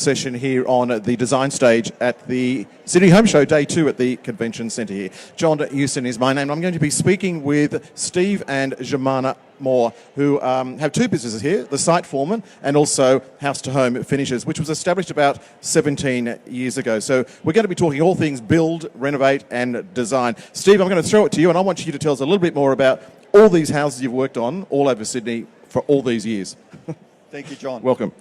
session here on the design stage at the Sydney Home Show, Day 2 at the Convention Centre here. John Houston is my name. I'm going to be speaking with Steve and Jemana Moore, who have two businesses here, the site Foreman and also House to Home Finishes, which was established about 17 years ago. So we're going to be talking all things build, renovate and design. Steve, I'm going to throw it to you and I want you to tell us a little bit more about all these houses you've worked on all over Sydney for all these years. Thank you, John. Welcome.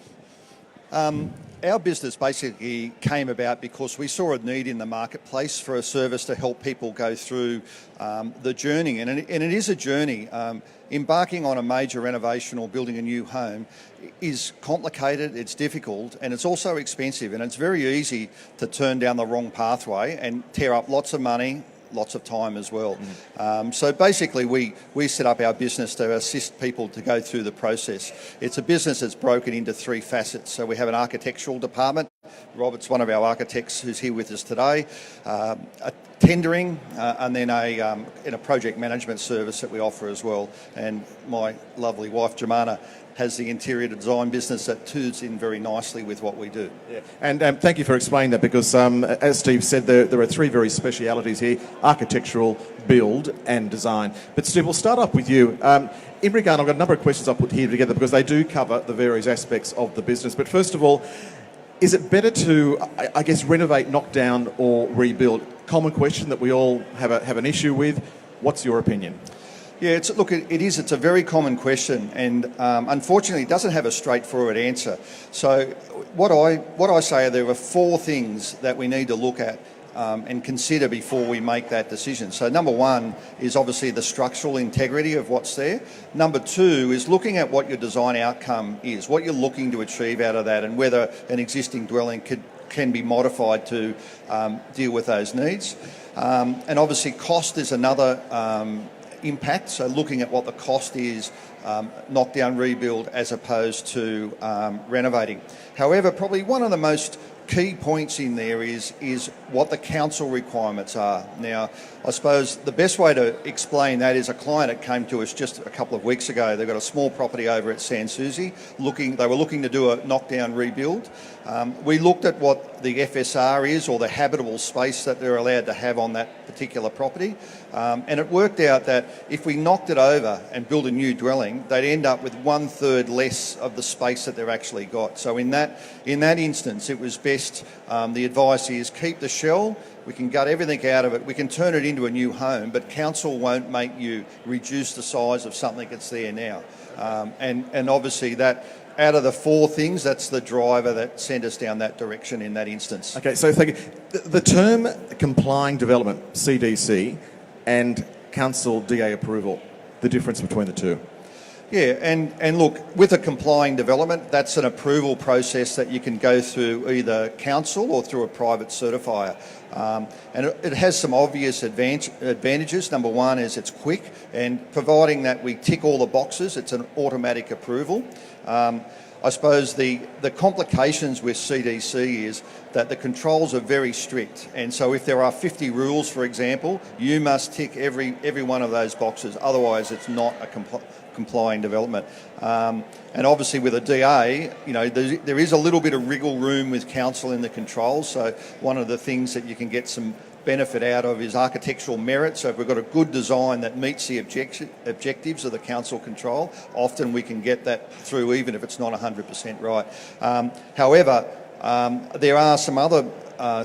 Our business basically came about because we saw a need in the marketplace for a service to help people go through the journey. And it is a journey. Embarking on a major renovation or building a new home is complicated, it's difficult, and it's also expensive. And it's very easy to turn down the wrong pathway and tear up lots of money, lots of time as well. So basically we set up our business to assist people to go through the process. It's a business that's broken into three facets. So we have an architectural department. Robert's one of our architects who's here with us today. A tendering and then a project management service that we offer as well. And my lovely wife Jemana has the interior design business that tunes in very nicely with what we do. Yeah. And thank you for explaining that because, as Steve said, there are three very specialities here: architectural, build and design. But Steve, we'll start off with you. In regard, I've got a number of questions I'll put here together because they do cover the various aspects of the business. But first of all, is it better to, I guess, renovate, knock down or rebuild? Common question that we all have an issue with. What's your opinion? Yeah, it's a very common question, and unfortunately, it doesn't have a straightforward answer. So, what I say are there are four things that we need to look at and consider before we make that decision. So, number one is obviously the structural integrity of what's there. Number two is looking at what your design outcome is, what you're looking to achieve out of that, and whether an existing dwelling can be modified to deal with those needs. And obviously, cost is another impact, so looking at what the cost is, knock down, rebuild, as opposed to renovating. However, probably one of the most key points in there is what the council requirements are. Now, I suppose the best way to explain that is a client that came to us just a couple of weeks ago. They've got a small property over at Sans Souci. They were looking to do a knock-down rebuild. We looked at what the FSR is, or the habitable space that they're allowed to have on that particular property, and it worked out that if we knocked it over and built a new dwelling, they'd end up with 1/3 less of the space that they've actually got. So in that instance, it was best. The advice is keep the shell. We can gut everything out of it. We can turn it into a new home, but council won't make you reduce the size of something that's there now. And obviously that, out of the four things, that's the driver that sent us down that direction in that instance. Okay, so thank you. The term complying development, CDC, and council DA approval, the difference between the two? Yeah, and look, with a complying development, that's an approval process that you can go through either council or through a private certifier. And it has some obvious advantages. Number one is it's quick, and providing that we tick all the boxes, it's an automatic approval. I suppose the complications with CDC is that the controls are very strict, and so if there are 50 rules, for example, you must tick every one of those boxes, otherwise it's not a complying development. And obviously with a DA, there is a little bit of wriggle room with council in the controls, so one of the things that you can get some benefit out of is architectural merit. So if we've got a good design that meets the objectives of the council control, often we can get that through even if it's not 100% right. However, there are some other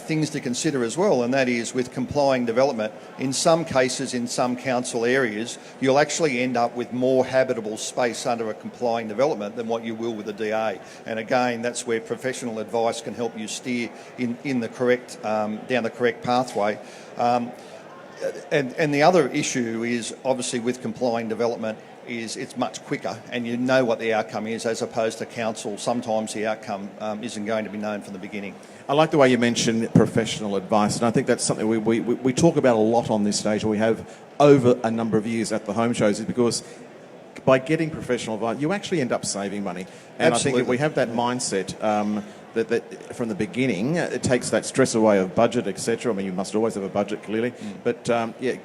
things to consider as well, and that is with complying development. In some cases, in some council areas, you'll actually end up with more habitable space under a complying development than what you will with a DA. And again, that's where professional advice can help you steer in the correct down the correct pathway. And the other issue is obviously with complying development is it's much quicker and you know what the outcome is, as opposed to council. Sometimes the outcome isn't going to be known from the beginning. I like the way you mentioned professional advice, and I think that's something we talk about a lot on this stage, and we have over a number of years at the home shows, is because by getting professional advice, you actually end up saving money. And Absolutely. I think if we have that mindset, that from the beginning, it takes that stress away of budget, etc. I mean, you must always have a budget, clearly. But,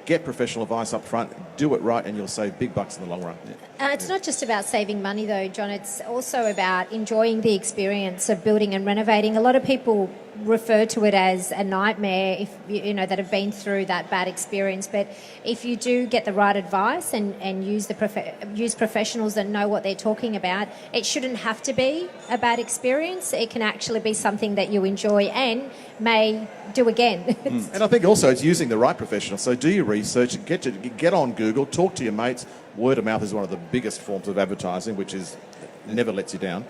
get professional advice up front, do it right, and you'll save big bucks in the long run. It's not just about saving money, though, John. It's also about enjoying the experience of building and renovating. A lot of people refer to it as a nightmare if that have been through that bad experience, but if you do get the right advice and use professionals that know what they're talking about, it shouldn't have to be a bad experience. It can actually be something that you enjoy and may do again. And I think also it's using the right professionals. So do your research, get on Google, talk to your mates. Word of mouth is one of the biggest forms of advertising, which is never lets you down.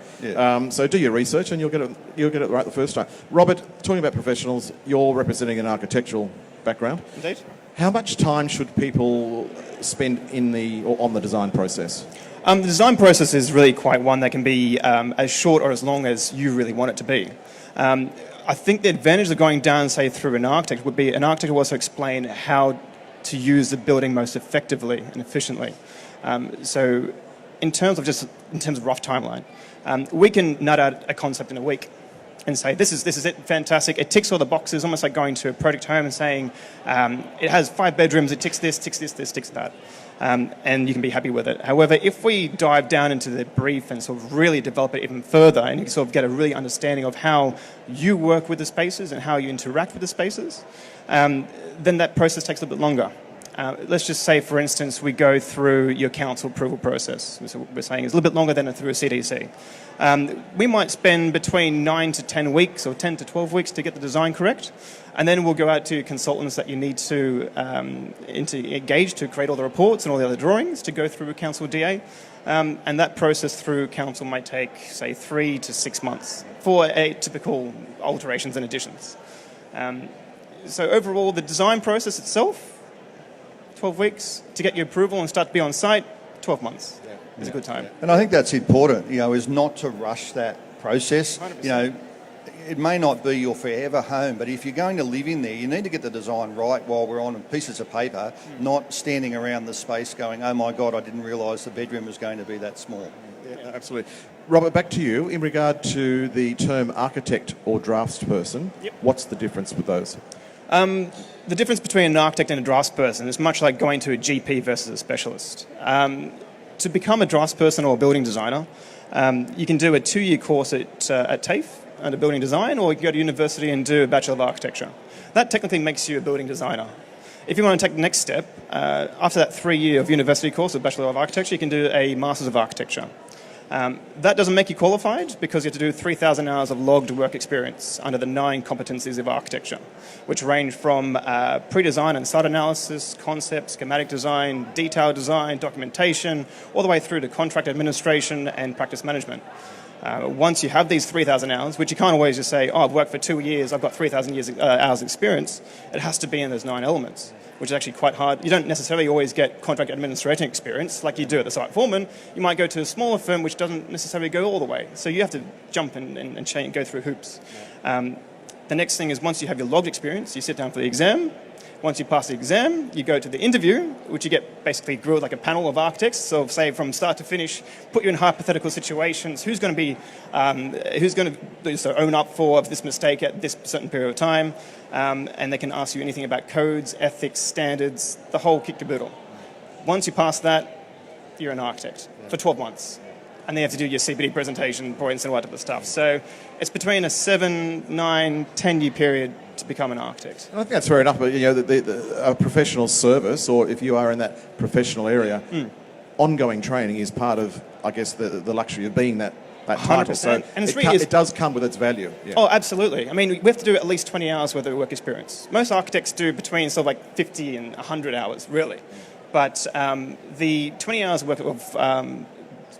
So do your research and you'll get it right the first time. Robert, talking about professionals, you're representing an architectural background. Indeed. How much time should people spend on the design process? The design process is really quite one that can be as short or as long as you really want it to be. I think the advantage of going down, say, through an architect would be an architect will also explain how to use the building most effectively and efficiently. So in terms of rough timeline, we can nut out a concept in a week and say, this is it, fantastic. It ticks all the boxes, almost like going to a project home and saying, it has 5 bedrooms, it ticks this, ticks that. And you can be happy with it. However, if we dive down into the brief and sort of really develop it even further and you sort of get a really understanding of how you work with the spaces and how you interact with the spaces, then that process takes a little bit longer. Let's just say, for instance, we go through your council approval process. So we're saying it's a little bit longer than through a CDC. We might spend between 9 to 10 weeks or 10 to 12 weeks to get the design correct. And then we'll go out to consultants that you need to engage to create all the reports and all the other drawings to go through a council DA. And that process through council might take, say, 3 to 6 months for a typical alterations and additions. So overall, the design process itself, 12 weeks. To get your approval and start to be on site, 12 months is a good time. And I think that's important, is not to rush that process. 100%. It may not be your forever home, but if you're going to live in there, you need to get the design right while we're on pieces of paper, not standing around the space going, oh my God, I didn't realise the bedroom was going to be that small. Yeah, absolutely. Robert, back to you. In regard to the term architect or draftsperson, what's the difference with those? The difference between an architect and a draftsperson is much like going to a GP versus a specialist. To become a draftsperson or a building designer, you can do a 2-year course at TAFE under building design, or you can go to university and do a Bachelor of Architecture. That technically makes you a building designer. If you want to take the next step, after that 3-year of university course of Bachelor of Architecture, you can do a Masters of Architecture. That doesn't make you qualified because you have to do 3,000 hours of logged work experience under the 9 competencies of architecture, which range from pre-design and site analysis, concept, schematic design, detailed design, documentation, all the way through to contract administration and practice management. Once you have these 3,000 hours, which you can't always just say, I've worked for 2 years, I've got 3,000 hours experience, it has to be in those 9 elements, which is actually quite hard. You don't necessarily always get contract administration experience like you do at the site foreman. You might go to a smaller firm which doesn't necessarily go all the way. So you have to jump and change, go through hoops. The next thing is once you have your logged experience, you sit down for the exam. Once you pass the exam, you go to the interview, which you get basically grilled like a panel of architects. So say from start to finish, put you in hypothetical situations. Who's going to own up for this mistake at this certain period of time? And they can ask you anything about codes, ethics, standards, the whole kit caboodle. Once you pass that, you're an architect for 12 months. And then you have to do your CPD presentation, points and all that type of stuff. So it's between a 7, 9, 10-year period to become an architect. I think that's fair enough, but a professional service, or if you are in that professional area, ongoing training is part of, I guess, the luxury of being that title. 100%. So and it does come with its value. Yeah. Oh, absolutely. I mean, we have to do at least 20 hours worth of work experience. Most architects do between sort of like 50 and 100 hours, really. But the 20 hours worth of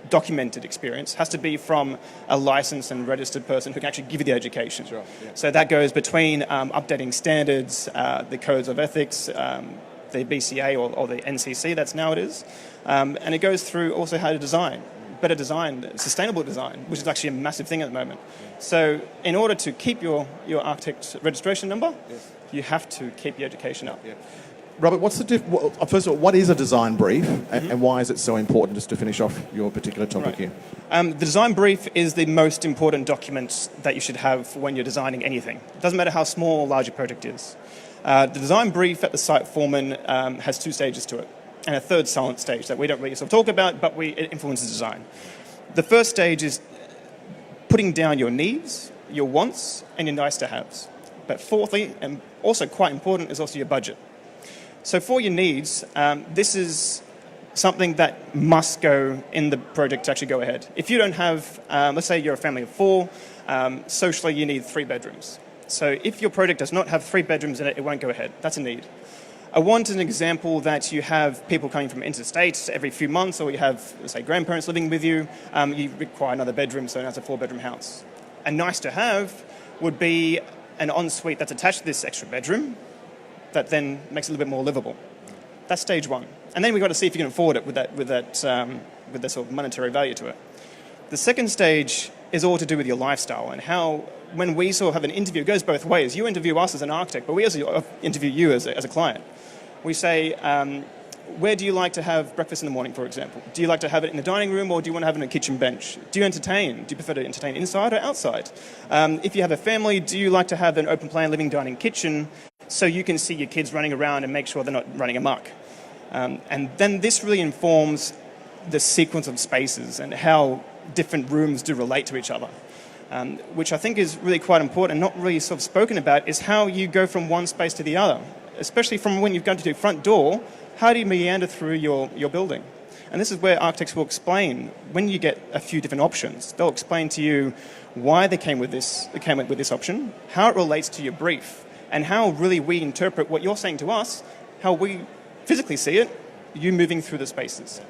documented experience has to be from a licensed and registered person who can actually give you the education. Sure, yeah. So that goes between updating standards, the codes of ethics, the BCA or the NCC, that's now it is. And it goes through also how to design, better design, sustainable design, which is actually a massive thing at the moment. Yeah. So in order to keep your architect registration number, you have to keep your education up. Yeah. Robert, what's the first of all, what is a design brief, and why is it so important? Just to finish off your particular topic here. The design brief is the most important document that you should have when you're designing anything. It doesn't matter how small or large your project is. The design brief at the site Foreman has 2 stages to it, and a third silent stage that we don't really sort of talk about, but it influences design. The first stage is putting down your needs, your wants, and your nice-to-haves. But fourthly, and also quite important, is also your budget. So for your needs, this is something that must go in the project to actually go ahead. If you don't have, let's say you're a family of 4, socially you need 3 bedrooms. So if your project does not have 3 bedrooms in it, it won't go ahead. That's a need. A want is an example that you have people coming from interstate every few months, or you have, let's say, grandparents living with you. You require another bedroom, so now it's a 4-bedroom house. A nice to have would be an ensuite that's attached to this extra bedroom that then makes it a little bit more livable. That's stage 1. And then we've got to see if you can afford it with that sort of monetary value to it. The second stage is all to do with your lifestyle and how, when we sort of have an interview, it goes both ways. You interview us as an architect, but we also interview you as a client. We say, where do you like to have breakfast in the morning, for example? Do you like to have it in the dining room, or do you want to have it in a kitchen bench? Do you entertain? Do you prefer to entertain inside or outside? If you have a family, do you like to have an open plan living, dining, kitchen, so you can see your kids running around and make sure they're not running amok? And then this really informs the sequence of spaces and how different rooms do relate to each other. Which I think is really quite important and not really sort of spoken about, is how you go from one space to the other, especially from when you've gone to your front door. How do you meander through your building? And this is where architects will explain, when you get a few different options, they'll explain to you why they came with this option, how it relates to your brief, and how really we interpret what you're saying to us, how we physically see it, you moving through the spaces.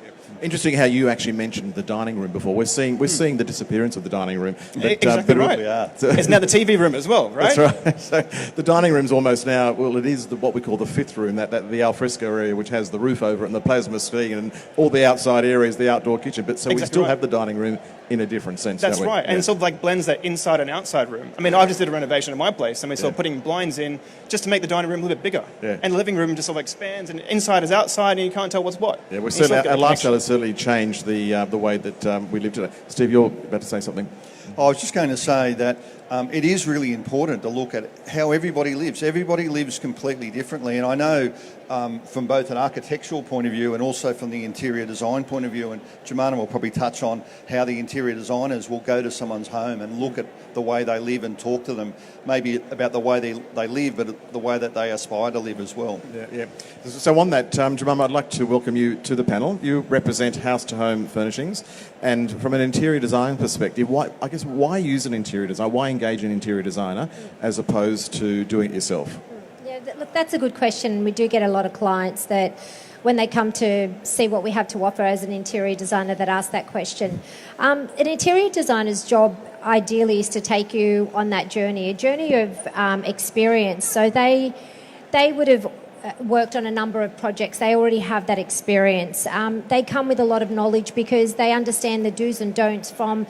Interesting how you actually mentioned the dining room before. We're seeing the disappearance of the dining room. But, exactly right. It's now the TV room as well, right? That's right. So the dining room's almost now, well, it is what we call the 5th room, that the alfresco area, which has the roof over it and the plasma screen and all the outside areas, the outdoor kitchen. But so we still have the dining room in a different sense. That's don't we? right. And it sort of like blends that inside and outside room. I mean, I just did a renovation in my place, and we're sort of putting blinds in just to make the dining room a little bit bigger. Yeah. And the living room just sort of expands, and inside is outside, and you can't tell what's what. Yeah, our lifestyle has certainly changed the way that we live today. Steve, you're about to say something. I was just going to say that it is really important to look at how everybody lives. Everybody lives completely differently, and I know from both an architectural point of view and also from the interior design point of view, and Jemana will probably touch on how the interior designers will go to someone's home and look at the way they live and talk to them, maybe about the way they live, but the way that they aspire to live as well. Yeah. So on that, Jemana, I'd like to welcome you to the panel. You represent House to Home Furnishings, and from an interior design perspective, why use an interior designer? Why engage an interior designer as opposed to doing it yourself? Yeah, look, that's a good question. We do get a lot of clients that, when they come to see what we have to offer as an interior designer, that ask that question. An interior designer's job ideally is to take you on that journey, a journey of experience. So they would have worked on a number of projects. They already have that experience. They come with a lot of knowledge because they understand the do's and don'ts from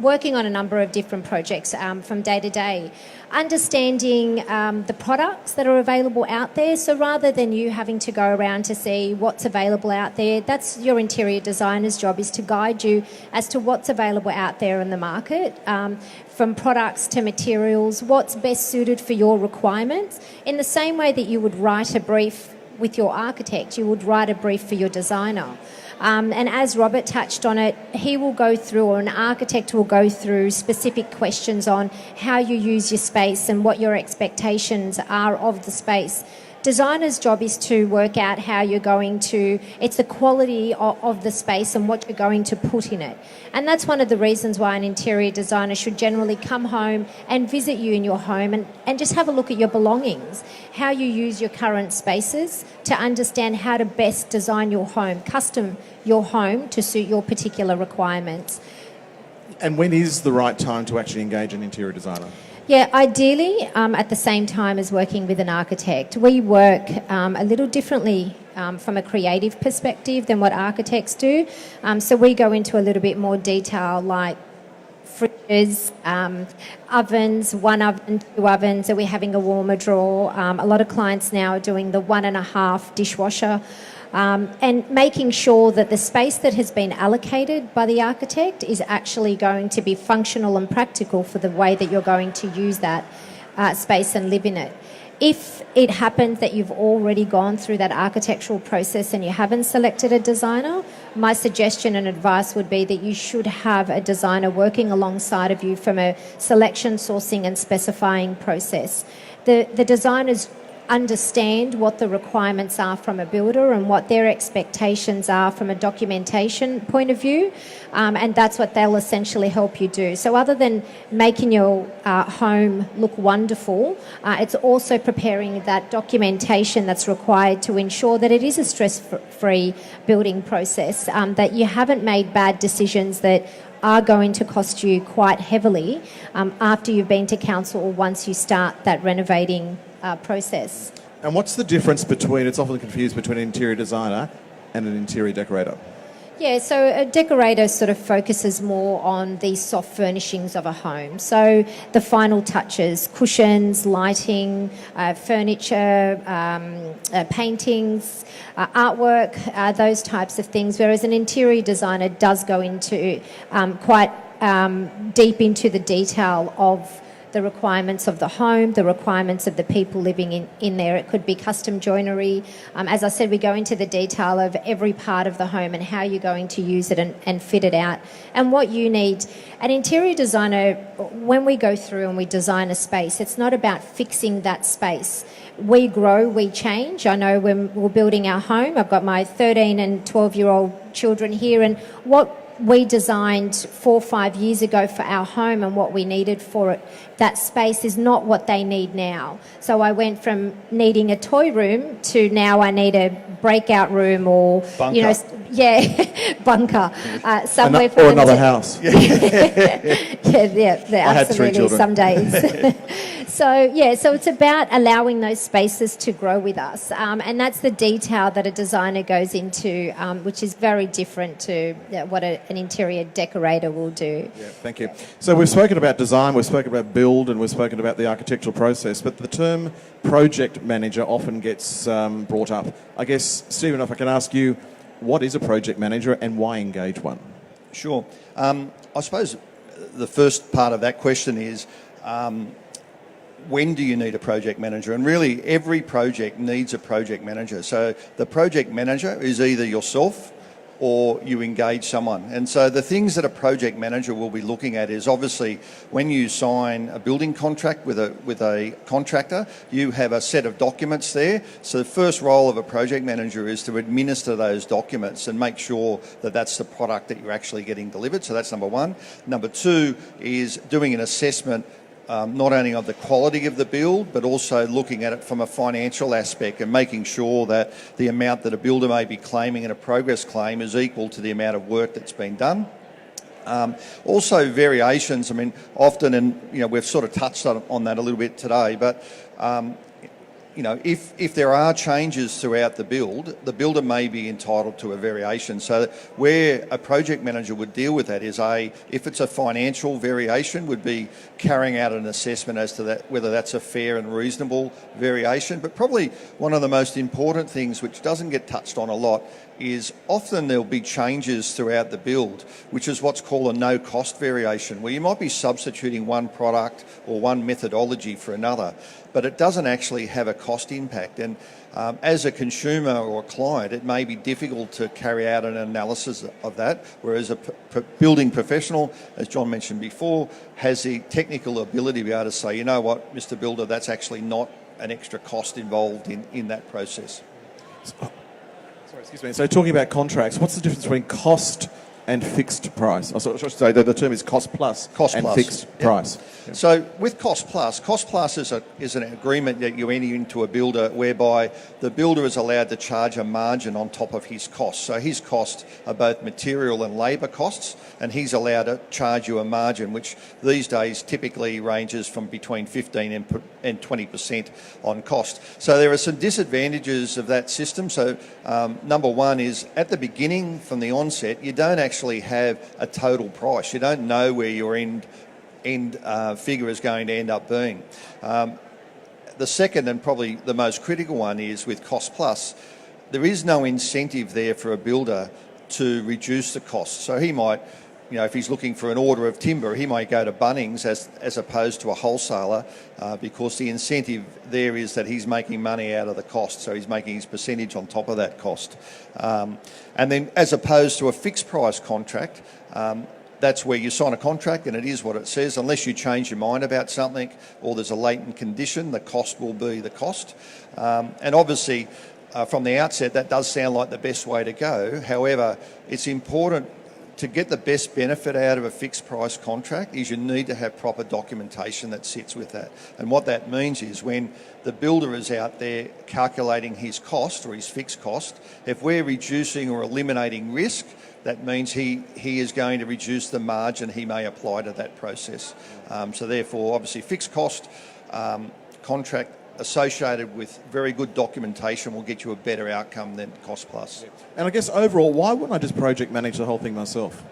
working on a number of different projects from day to day, understanding the products that are available out there. So rather than you having to go around to see what's available out there, that's your interior designer's job, is to guide you as to what's available out there in the market, from products to materials, what's best suited for your requirements. In the same way that you would write a brief with your architect, you would write a brief for your designer. And as Robert touched on it, he will go through, or an architect will go through, specific questions on how you use your space and what your expectations are of the space. Designer's job is to work out how you're going to, it's the quality of the space and what you're going to put in it. And that's one of the reasons why an interior designer should generally come home and visit you in your home and just have a look at your belongings, how you use your current spaces, to understand how to best design your home, custom your home to suit your particular requirements. And when is the right time to actually engage an interior designer? Yeah, ideally at the same time as working with an architect. We work a little differently from a creative perspective than what architects do. So we go into a little bit more detail, like fridges, ovens, one oven, two ovens. Are we having a warmer drawer? A lot of clients now are doing the 1.5 dishwasher. And making sure that the space that has been allocated by the architect is actually going to be functional and practical for the way that you're going to use that space and live in it. If it happens that you've already gone through that architectural process and you haven't selected a designer, my suggestion and advice would be that you should have a designer working alongside of you from a selection, sourcing and specifying process. The designers understand what the requirements are from a builder and what their expectations are from a documentation point of view, and that's what they'll essentially help you do. So other than making your home look wonderful, it's also preparing that documentation that's required to ensure that it is a stress-free building process, that you haven't made bad decisions that are going to cost you quite heavily after you've been to council or once you start that renovating process. And what's the difference between, it's often confused between an interior designer and an interior decorator? Yeah, so a decorator sort of focuses more on the soft furnishings of a home. So the final touches, cushions, lighting, furniture, paintings, artwork, those types of things, whereas an interior designer does go into quite deep into the detail of the requirements of the home, the requirements of the people living in there. It could be custom joinery. As I said, we go into the detail of every part of the home and how you're going to use it and fit it out and what you need. An interior designer, when we go through and we design a space, it's not about fixing that space. We grow, we change. I know when we're building our home, I've got my 13 and 12-year-old children here, and what we designed 4 or 5 years ago for our home and what we needed for it, that space is not what they need now. So I went from needing a toy room to now I need a breakout room or, bunker. you know, bunker. Somewhere for or them another to- house. yeah, I had 3 absolutely, children. some days. So it's about allowing those spaces to grow with us. And that's the detail that a designer goes into, which is very different to what an interior decorator will do. Yeah, thank you. So we've spoken about design, we've spoken about build, and we've spoken about the architectural process, but the term project manager often gets brought up. I guess, Stephen, if I can ask you, what is a project manager and why engage one? Sure. I suppose the first part of that question is, when do you need a project manager? And really, every project needs a project manager. So the project manager is either yourself or you engage someone. And so the things that a project manager will be looking at is obviously when you sign a building contract with a contractor, you have a set of documents there. So the first role of a project manager is to administer those documents and make sure that that's the product that you're actually getting delivered. So that's number one. Number two is doing an assessment not only of the quality of the build, but also looking at it from a financial aspect and making sure that the amount that a builder may be claiming in a progress claim is equal to the amount of work that's been done. Also variations, I mean, often, and we've sort of touched on that a little bit today, but if there are changes throughout the build, the builder may be entitled to a variation. So where a project manager would deal with that is if it's a financial variation, would be carrying out an assessment as to that, whether that's a fair and reasonable variation. But probably one of the most important things, which doesn't get touched on a lot, is often there'll be changes throughout the build, which is what's called a no-cost variation, where you might be substituting one product or one methodology for another, but it doesn't actually have a cost impact. And as a consumer or a client, it may be difficult to carry out an analysis of that, whereas a building professional, as John mentioned before, has the technical ability to be able to say, you know what, Mr. Builder, that's actually not an extra cost involved in that process. Excuse me. So talking about contracts, what's the difference between cost and fixed price? I should say that the term is cost plus and fixed price. Yep. So with cost plus is an agreement that you enter into a builder whereby the builder is allowed to charge a margin on top of his costs. So his costs are both material and labour costs, and he's allowed to charge you a margin, which these days typically ranges from between 15 and 20% on cost. So there are some disadvantages of that system. So number one is at the beginning, from the onset, you don't actually actually have a total price. You don't know where your end figure is going to end up being. The second and probably the most critical one is with Cost Plus. There is no incentive there for a builder to reduce the cost. So he might, if he's looking for an order of timber, he might go to Bunnings as opposed to a wholesaler because the incentive there is that he's making money out of the cost. So he's making his percentage on top of that cost. And then as opposed to a fixed price contract, that's where you sign a contract and it is what it says. Unless you change your mind about something or there's a latent condition, the cost will be the cost. And obviously, from the outset, that does sound like the best way to go. However, it's important to get the best benefit out of a fixed price contract is you need to have proper documentation that sits with that. And what that means is when the builder is out there calculating his cost or his fixed cost, if we're reducing or eliminating risk, that means he is going to reduce the margin he may apply to that process. So therefore, obviously, fixed cost contract associated with very good documentation will get you a better outcome than Cost Plus. And I guess overall, why wouldn't I just project manage the whole thing myself?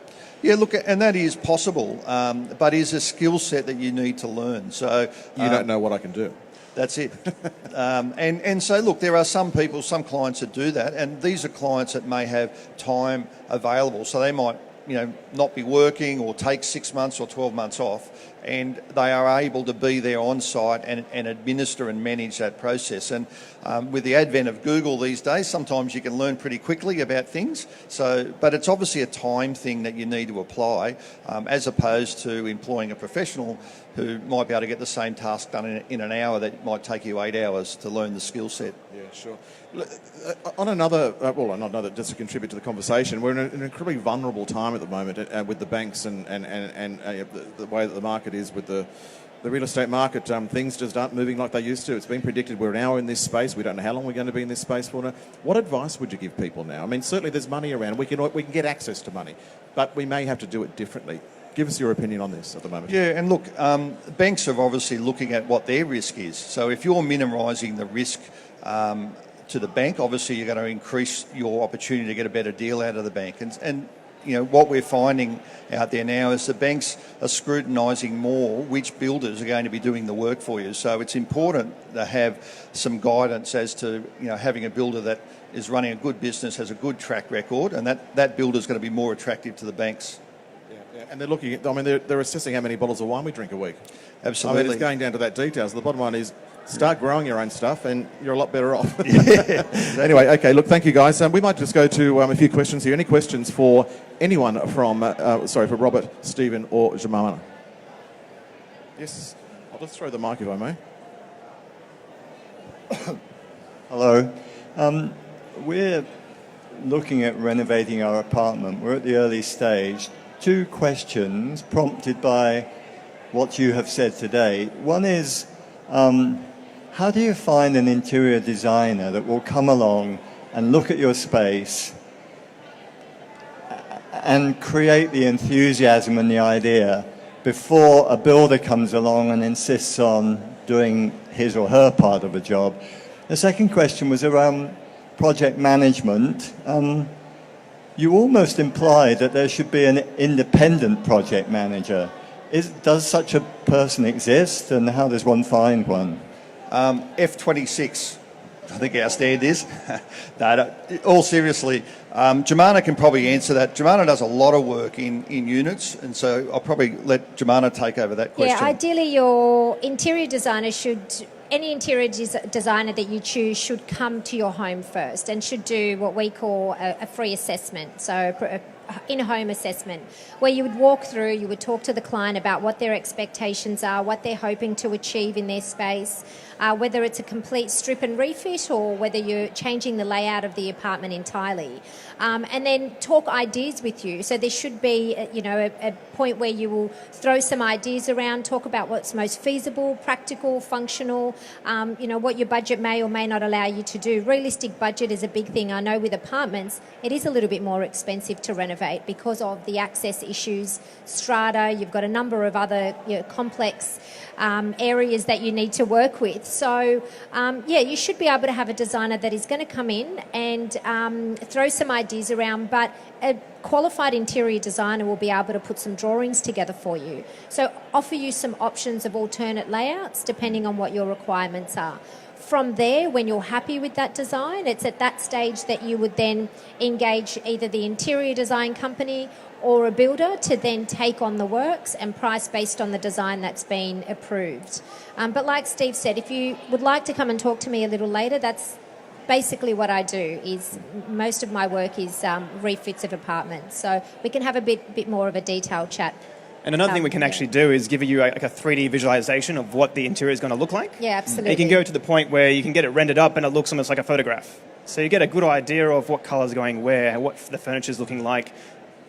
Yeah, look, and that is possible, but is a skill set that you need to learn. So you don't know what I can do. That's it. And so, look, there are some people, some clients that do that, and these are clients that may have time available. So they might, not be working or take 6 months or 12 months off, and they are able to be there on site and administer and manage that process. And with the advent of Google these days, sometimes you can learn pretty quickly about things. So, but it's obviously a time thing that you need to apply, as opposed to employing a professional who might be able to get the same task done in an hour that might take you 8 hours to learn the skill set. Yeah, sure. On another, not another, just to contribute to the conversation, we're in an incredibly vulnerable time at the moment with the banks and the way that the market is with the real estate market. Things just aren't moving like they used to. It's been predicted we're now in this space. We don't know how long we're going to be in this space for. What advice would you give people now? I mean, certainly there's money around. We can get access to money, but we may have to do it differently. Give us your opinion on this at the moment. Yeah, and look, banks are obviously looking at what their risk is. So if you're minimising the risk to the bank, obviously you're going to increase your opportunity to get a better deal out of the bank. And what we're finding out there now is the banks are scrutinising more which builders are going to be doing the work for you. So it's important to have some guidance as to having a builder that is running a good business, has a good track record, and that builder is going to be more attractive to the banks. Yeah. And they're looking at, they're assessing how many bottles of wine we drink a week. Absolutely. It's going down to that detail. So the bottom line is start growing your own stuff and you're a lot better off. Yeah. Anyway, okay, look, thank you guys. We might just go to a few questions here. Any questions for anyone from, for Robert, Stephen or Jemana? Yes, I'll just throw the mic if I may. Hello. We're looking at renovating our apartment. We're at the early stage. 2 questions prompted by what you have said today. One is, how do you find an interior designer that will come along and look at your space and create the enthusiasm and the idea before a builder comes along and insists on doing his or her part of a job? The second question was around project management. You almost implied that there should be an independent project manager. Does such a person exist, and how does one find one? F26, I think our stand is. No, all seriously, Jemana can probably answer that. Jemana does a lot of work in units, and so I'll probably let Jemana take over that question. Yeah, ideally your interior designer any interior designer that you choose should come to your home first and should do what we call a free assessment, so in-home assessment, where you would walk through, you would talk to the client about what their expectations are, what they're hoping to achieve in their space, whether it's a complete strip and refit or whether you're changing the layout of the apartment entirely. And then talk ideas with you. So there should be, a point where you will throw some ideas around, talk about what's most feasible, practical, functional, what your budget may or may not allow you to do. Realistic budget is a big thing. I know with apartments, it is a little bit more expensive to renovate. Renovate because of the access issues, strata, you've got a number of other complex areas that you need to work with. So, you should be able to have a designer that is going to come in and throw some ideas around, but a qualified interior designer will be able to put some drawings together for you. So offer you some options of alternate layouts depending on what your requirements are. From there, when you're happy with that design, it's at that stage that you would then engage either the interior design company or a builder to then take on the works and price based on the design that's been approved. But like Steve said, if you would like to come and talk to me a little later, that's basically what I do. Is most of my work is refits of apartments. So we can have a bit more of a detailed chat. And another thing we can actually do is give you like a 3D visualization of what the interior is going to look like. Yeah, absolutely. And you can go to the point where you can get it rendered up and it looks almost like a photograph. So you get a good idea of what colours are going where, what the furniture is looking like.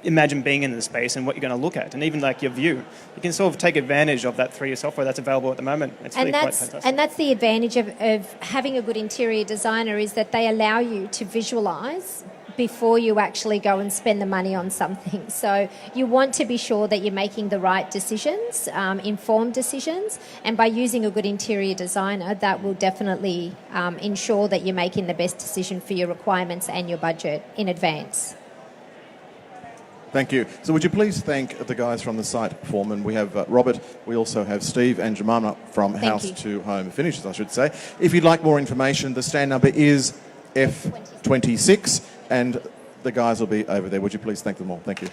Imagine being in the space and what you're going to look at, and even like your view. You can sort of take advantage of that 3D software that's available at the moment. It's really quite fantastic. And that's the advantage of having a good interior designer, is that they allow you to visualise before you actually go and spend the money on something. So you want to be sure that you're making the right decisions, informed decisions, and by using a good interior designer, that will definitely ensure that you're making the best decision for your requirements and your budget in advance. Thank you. So would you please thank the guys from the site, Foreman. We have Robert, we also have Steve and Jemima from House to Home Finishes, I should say. If you'd like more information, the stand number is F26, and the guys will be over there. Would you please thank them all? Thank you.